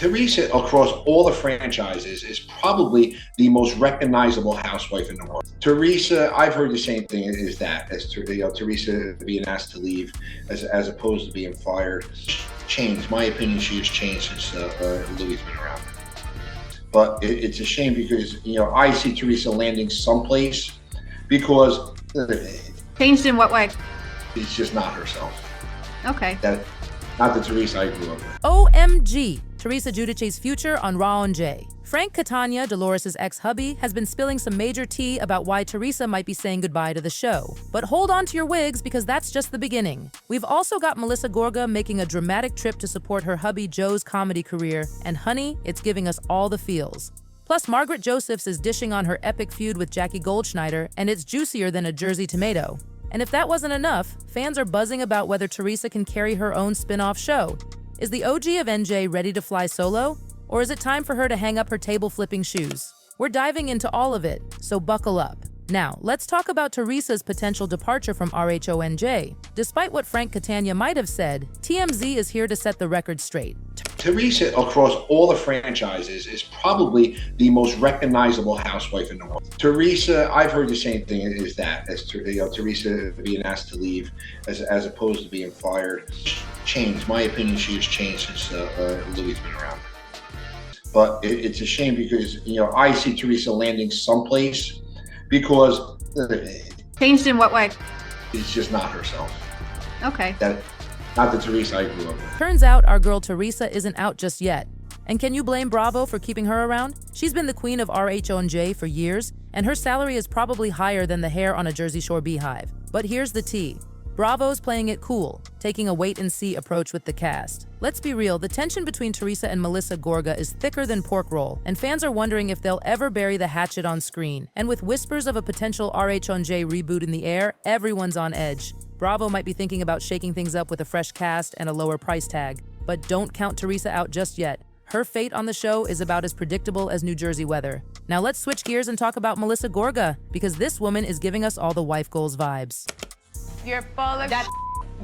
Teresa, across all the franchises, is probably the most recognizable housewife in the world. Teresa, I've heard the same thing Teresa being asked to leave as opposed to being fired. Changed. My opinion, she has changed since Louis has been around. But it's a shame because, I see Teresa landing someplace because changed in what way? It's just not herself. Okay. Not the Teresa I grew up with. OMG! Teresa Giudice's future on RHONJ. Frank Catania, Dolores' ex-hubby, has been spilling some major tea about why Teresa might be saying goodbye to the show. But hold on to your wigs because that's just the beginning. We've also got Melissa Gorga making a dramatic trip to support her hubby Joe's comedy career, and honey, it's giving us all the feels. Plus, Margaret Josephs is dishing on her epic feud with Jackie Goldschneider, and it's juicier than a Jersey tomato. And if that wasn't enough, fans are buzzing about whether Teresa can carry her own spin-off show. Is the OG of NJ ready to fly solo? Or is it time for her to hang up her table-flipping shoes? We're diving into all of it, so buckle up. Now, let's talk about Teresa's potential departure from RHONJ. Despite what Frank Catania might have said, TMZ is here to set the record straight. Teresa, across all the franchises, is probably the most recognizable housewife in the world. Teresa, I've heard the same thing Teresa being asked to leave as opposed to being fired. Changed. My opinion, she has changed since Louis has been around. But it's a shame because, I see Teresa landing someplace because changed in what way? It's just not herself. Okay. Not the Teresa I grew up with. Turns out our girl Teresa isn't out just yet. And can you blame Bravo for keeping her around? She's been the queen of RHONJ for years, and her salary is probably higher than the hair on a Jersey Shore beehive. But here's the tea. Bravo's playing it cool, taking a wait-and-see approach with the cast. Let's be real, the tension between Teresa and Melissa Gorga is thicker than pork roll, and fans are wondering if they'll ever bury the hatchet on screen. And with whispers of a potential RHONJ reboot in the air, everyone's on edge. Bravo might be thinking about shaking things up with a fresh cast and a lower price tag. But don't count Teresa out just yet. Her fate on the show is about as predictable as New Jersey weather. Now let's switch gears and talk about Melissa Gorga, because this woman is giving us all the wife goals vibes. You're full of that.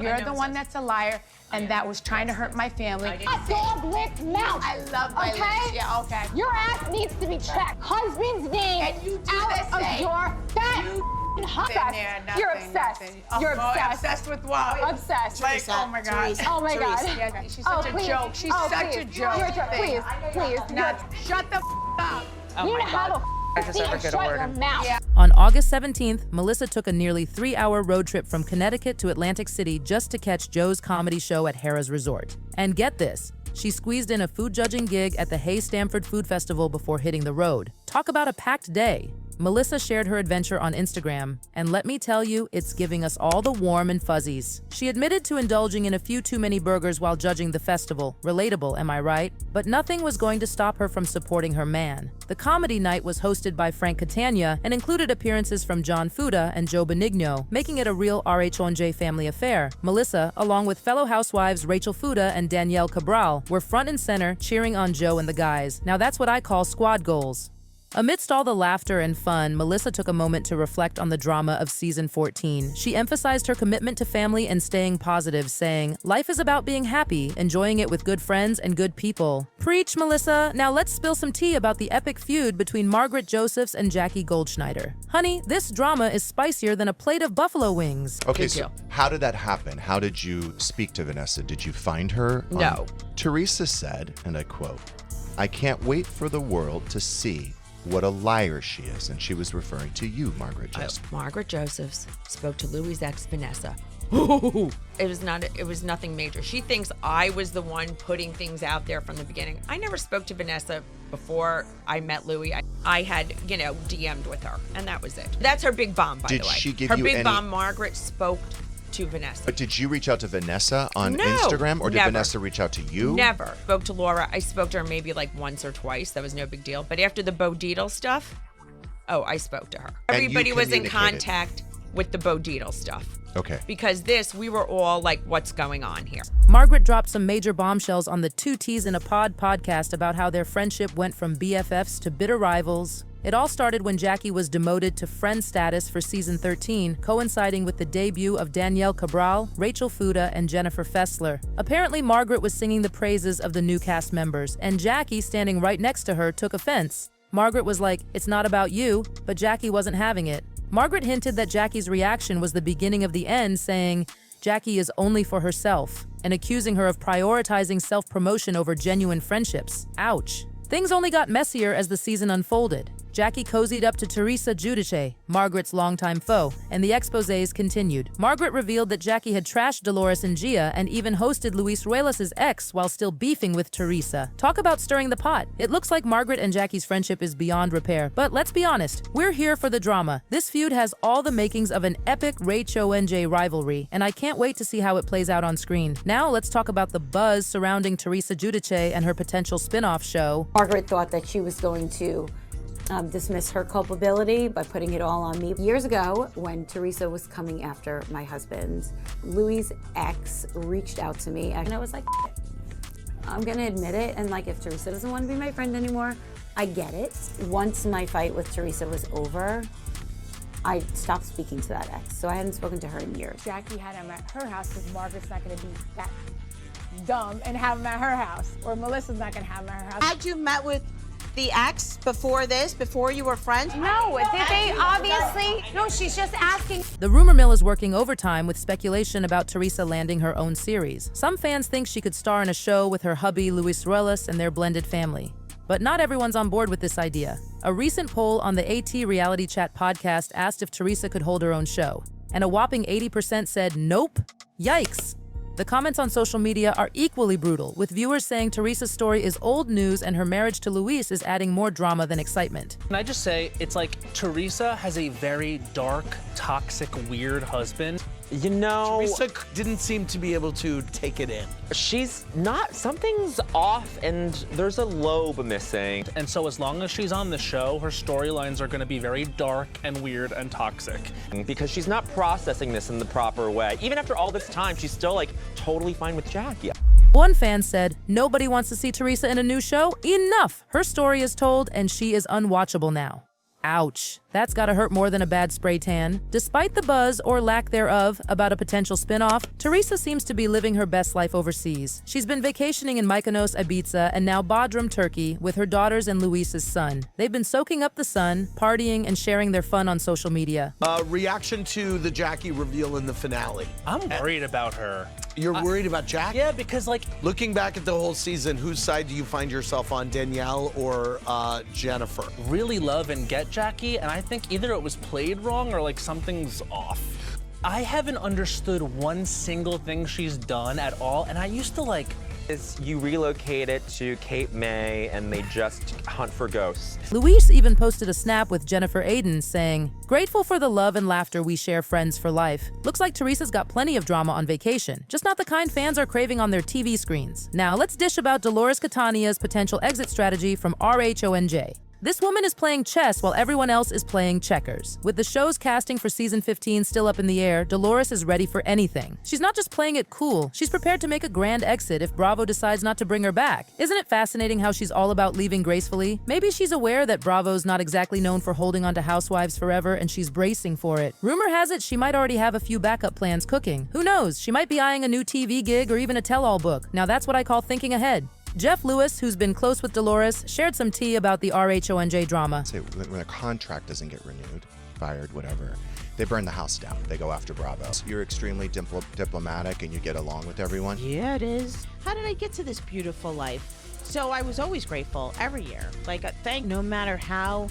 You're the one that's a liar, and that was trying to hurt my family. A dog-licked mouth. I love my lips. Yeah, okay. Your ass needs to be checked. Husband's name And you do out the of same. your fat obsessed. You're obsessed. You're obsessed. Obsessed with what? Obsessed. Like, oh my God. Oh my God. Yeah, she's such a joke. She's such a joke. Please, please. Now, shut the up. You need to have a seat and shut your mouth. Yeah. On August 17th, Melissa took a nearly 3-hour road trip from Connecticut to Atlantic City just to catch Joe's comedy show at Harrah's Resort. And get this, she squeezed in a food judging gig at the Hay Stamford Food Festival before hitting the road. Talk about a packed day. Melissa shared her adventure on Instagram, and let me tell you, it's giving us all the warm and fuzzies. She admitted to indulging in a few too many burgers while judging the festival. Relatable, am I right? But nothing was going to stop her from supporting her man. The comedy night was hosted by Frank Catania and included appearances from John Fuda and Joe Benigno, making it a real RHONJ family affair. Melissa, along with fellow housewives Rachel Fuda and Danielle Cabral, were front and center cheering on Joe and the guys. Now that's what I call squad goals. Amidst all the laughter and fun, Melissa took a moment to reflect on the drama of season 14. She emphasized her commitment to family and staying positive, saying, "Life is about being happy, enjoying it with good friends and good people." Preach, Melissa! Now let's spill some tea about the epic feud between Margaret Josephs and Jackie Goldschneider. Honey, this drama is spicier than a plate of buffalo wings. Okay, so how did that happen? How did you speak to Vanessa? Did you find her? No. Teresa said, and I quote, "I can't wait for the world to see what a liar she is," and she was referring to you, Margaret Josephs. Margaret Josephs spoke to Louis' ex, Vanessa. It was nothing major. She thinks I was the one putting things out there from the beginning. I never spoke to Vanessa before I met Louis. I had, DM'd with her, and that was it. That's her big bomb, by the way. Did she give her you big any... bomb, Margaret spoke to Vanessa. But did you reach out to Vanessa on No, Instagram, or did never. Vanessa reach out to you? Never. Spoke to Laura. I spoke to her maybe like once or twice. That was no big deal. But after the Bo Dietl stuff, I spoke to her. And you Everybody was in communicated. contact with the Bo Dietl stuff. Okay. Because we were all like, what's going on here? Margaret dropped some major bombshells on the Two T's in a Pod podcast about how their friendship went from BFFs to bitter rivals. It all started when Jackie was demoted to friend status for season 13, coinciding with the debut of Danielle Cabral, Rachel Fuda, and Jennifer Fessler. Apparently, Margaret was singing the praises of the new cast members, and Jackie, standing right next to her, took offense. Margaret was like, "It's not about you," but Jackie wasn't having it. Margaret hinted that Jackie's reaction was the beginning of the end, saying, "Jackie is only for herself," and accusing her of prioritizing self-promotion over genuine friendships. Ouch. Things only got messier as the season unfolded. Jackie cozied up to Teresa Giudice, Margaret's longtime foe, and the exposés continued. Margaret revealed that Jackie had trashed Dolores and Gia and even hosted Luis Ruelas' ex while still beefing with Teresa. Talk about stirring the pot. It looks like Margaret and Jackie's friendship is beyond repair, but let's be honest, we're here for the drama. This feud has all the makings of an epic RHONJ rivalry, and I can't wait to see how it plays out on screen. Now let's talk about the buzz surrounding Teresa Giudice and her potential spin-off show. Margaret thought that she was going to dismiss her culpability by putting it all on me. Years ago, when Teresa was coming after my husband, Louis' ex reached out to me, and I was like, I'm gonna admit it, and like, if Teresa doesn't want to be my friend anymore, I get it. Once my fight with Teresa was over, I stopped speaking to that ex, so I hadn't spoken to her in years. Jackie had him at her house because Margaret's not going to be that dumb and have him at her house, or Melissa's not going to have him at her house. Had you met with the ex before this, before you were friends? No, did they obviously? No, she's just asking. The rumor mill is working overtime with speculation about Teresa landing her own series. Some fans think she could star in a show with her hubby Luis Ruelas and their blended family. But not everyone's on board with this idea. A recent poll on the AT Reality Chat podcast asked if Teresa could hold her own show, and a whopping 80% said nope. Yikes. The comments on social media are equally brutal, with viewers saying Teresa's story is old news and her marriage to Luis is adding more drama than excitement. Can I just say, it's like Teresa has a very dark, toxic, weird husband. You know, Teresa didn't seem to be able to take it in. She's not, something's off and there's a lobe missing. And so as long as she's on the show, her storylines are gonna be very dark and weird and toxic. Because she's not processing this in the proper way. Even after all this time, she's still like totally fine with Jackie. One fan said, "Nobody wants to see Teresa in a new show? Enough! Her story is told and she is unwatchable now." Ouch. That's gotta hurt more than a bad spray tan. Despite the buzz, or lack thereof, about a potential spin-off, Teresa seems to be living her best life overseas. She's been vacationing in Mykonos, Ibiza, and now Bodrum, Turkey, with her daughters and Luis's son. They've been soaking up the sun, partying, and sharing their fun on social media. Reaction to the Jackie reveal in the finale. I'm worried about her. You're worried about Jackie? Yeah, because like... Looking back at the whole season, whose side do you find yourself on, Danielle or Jennifer? Really love and get Jackie, and I think either it was played wrong or like something's off. I haven't understood one single thing she's done at all, and I used to like... You relocate it to Cape May and they just hunt for ghosts. Luis even posted a snap with Jennifer Aiden saying, "Grateful for the love and laughter we share, friends for life." Looks like Teresa's got plenty of drama on vacation, just not the kind fans are craving on their TV screens. Now let's dish about Dolores Catania's potential exit strategy from RHONJ. This woman is playing chess while everyone else is playing checkers. With the show's casting for season 15 still up in the air, Dolores is ready for anything. She's not just playing it cool, she's prepared to make a grand exit if Bravo decides not to bring her back. Isn't it fascinating how she's all about leaving gracefully? Maybe she's aware that Bravo's not exactly known for holding on to housewives forever and she's bracing for it. Rumor has it she might already have a few backup plans cooking. Who knows, she might be eyeing a new TV gig or even a tell-all book. Now that's what I call thinking ahead. Jeff Lewis, who's been close with Dolores, shared some tea about the RHONJ drama. When a contract doesn't get renewed, fired, whatever, they burn the house down. They go after Bravo. You're extremely diplomatic and you get along with everyone. Yeah, it is. How did I get to this beautiful life? So I was always grateful every year. Like, no matter how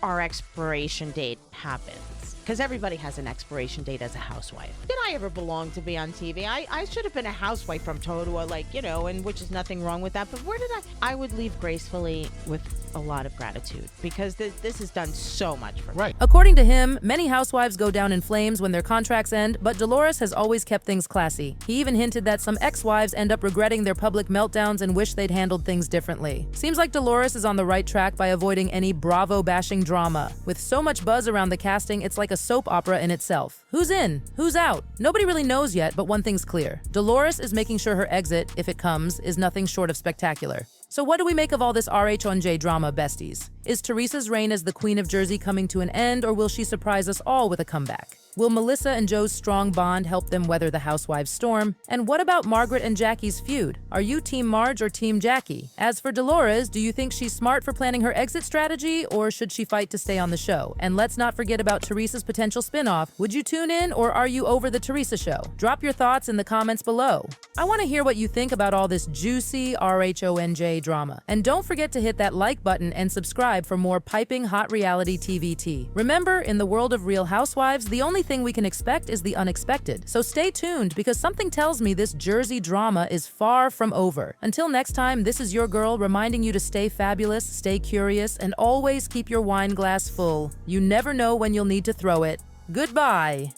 our expiration date happens. Because everybody has an expiration date as a housewife. Did I ever belong to be on TV? I should have been a housewife from Totowa, like, you know, and which is nothing wrong with that. But where did I would leave gracefully with a lot of gratitude because this has done so much for me. Right. According to him, many housewives go down in flames when their contracts end, but Dolores has always kept things classy. He even hinted that some ex-wives end up regretting their public meltdowns and wish they'd handled things differently. Seems like Dolores is on the right track by avoiding any Bravo-bashing drama. With so much buzz around the casting, it's like a soap opera in itself. Who's in? Who's out? Nobody really knows yet, but one thing's clear. Dolores is making sure her exit, if it comes, is nothing short of spectacular. So what do we make of all this RHONJ drama, besties? Is Teresa's reign as the Queen of Jersey coming to an end, or will she surprise us all with a comeback? Will Melissa and Joe's strong bond help them weather the housewives' storm? And what about Margaret and Jackie's feud? Are you Team Marge or Team Jackie? As for Dolores, do you think she's smart for planning her exit strategy, or should she fight to stay on the show? And let's not forget about Teresa's potential spinoff. Would you tune in, or are you over the Teresa show? Drop your thoughts in the comments below. I want to hear what you think about all this juicy RHONJ drama. And don't forget to hit that like button and subscribe for more piping hot reality TV tea. Remember, in the world of Real Housewives, the only thing we can expect is the unexpected. So stay tuned, because something tells me this Jersey drama is far from over. Until next time, this is your girl reminding you to stay fabulous, stay curious, and always keep your wine glass full. You never know when you'll need to throw it. Goodbye.